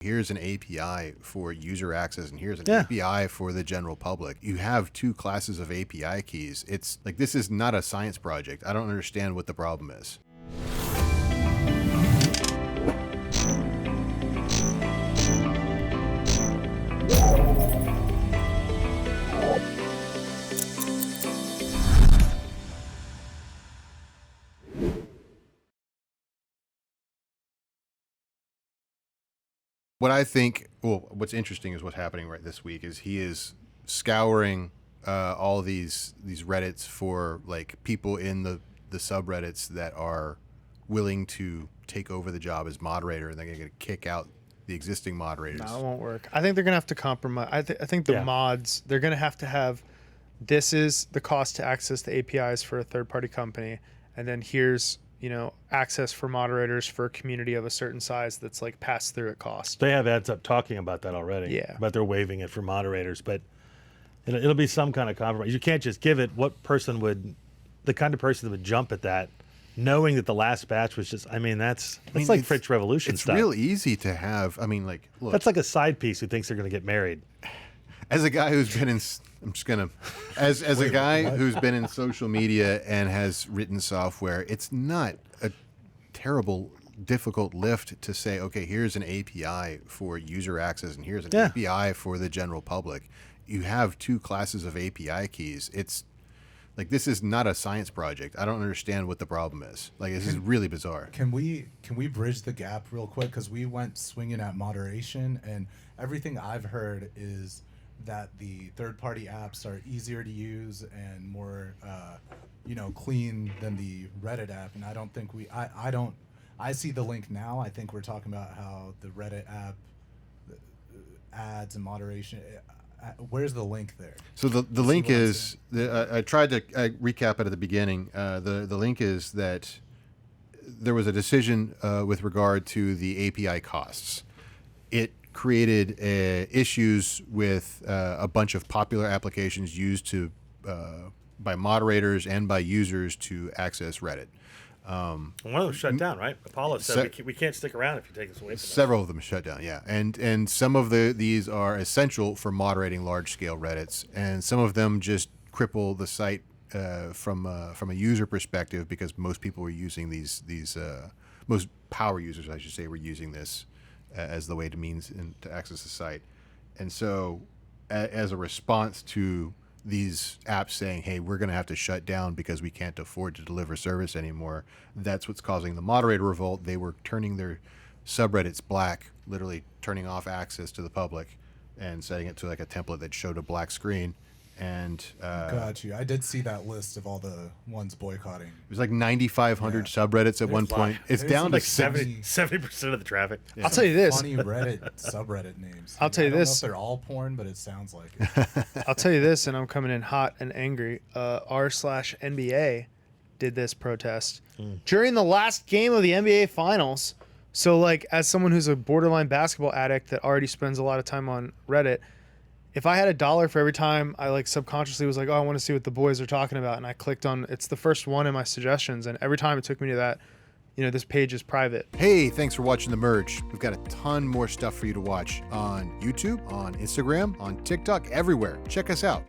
Here's an API for user access, and here's an API for the general public. You have two classes of API keys. It's like, this is not a science project. I don't understand what the problem is. What I think, well, what's interesting is what's happening right this week is he is scouring all these Reddits for like people in the subreddits that are willing to take over the job as moderator, and they're going to kick out the existing moderators. No, it won't work. I think they're going to have to compromise. I think the mods, they're going to have this is the cost to access the APIs for a third-party company, and then here's access for moderators for a community of a certain size that's like passed through at cost. They have ads up talking about that already. Yeah. But they're waiving it for moderators. But it'll be some kind of compromise. You can't just give it. What person would, the kind of person that would jump at that, knowing that the last batch was just, that's like French Revolution stuff. It's real easy to have. Look. That's like a side piece who thinks they're going to get married. As a guy who's been in, as a guy who's been in social media and has written software, it's not a terrible, difficult lift to say, okay, here's an API for user access and here's an API for the general public. You have two classes of API keys. It's like, this is not a science project. I don't understand what the problem is. Like, this is really bizarre. Can we bridge the gap real quick? Because we went swinging at moderation, and everything I've heard is that the third-party apps are easier to use and more, clean than the Reddit app. And I don't think I see the link now. I think we're talking about how the Reddit app, ads and moderation. Where's the link there? So the link is, I tried to recap it at the beginning. The link is that there was a decision with regard to the API costs. It created issues with a bunch of popular applications used by moderators and by users to access Reddit. One of them shut down, right? Apollo said we can't stick around if you take this away from us. Several of them shut down, yeah. And some of these are essential for moderating large-scale Reddits, and some of them just cripple the site from a user perspective, because most people were using these most power users, I should say, were using this as the way to access the site. And so as a response to these apps saying, hey, we're going to have to shut down because we can't afford to deliver service anymore, that's what's causing the moderator revolt. They were turning their subreddits black, literally turning off access to the public and setting it to like a template that showed a black screen. And got you. I did see that list of all the ones boycotting. It was like 9,500 subreddits at one point. It's down to 70% of the traffic. Yeah. I'll tell you this. Funny subreddit names. I'll tell you this. I don't know if they're all porn, but it sounds like it. I'll tell you this, and I'm coming in hot and angry. r/NBA did this protest during the last game of the NBA Finals. So, like, as someone who's a borderline basketball addict that already spends a lot of time on Reddit, if I had $1 for every time I like subconsciously was like, oh, I want to see what the boys are talking about, and I clicked on, it's the first one in my suggestions, and every time it took me to that, this page is private. Hey, thanks for watching The Merge. We've got a ton more stuff for you to watch on YouTube, on Instagram, on TikTok, everywhere. Check us out.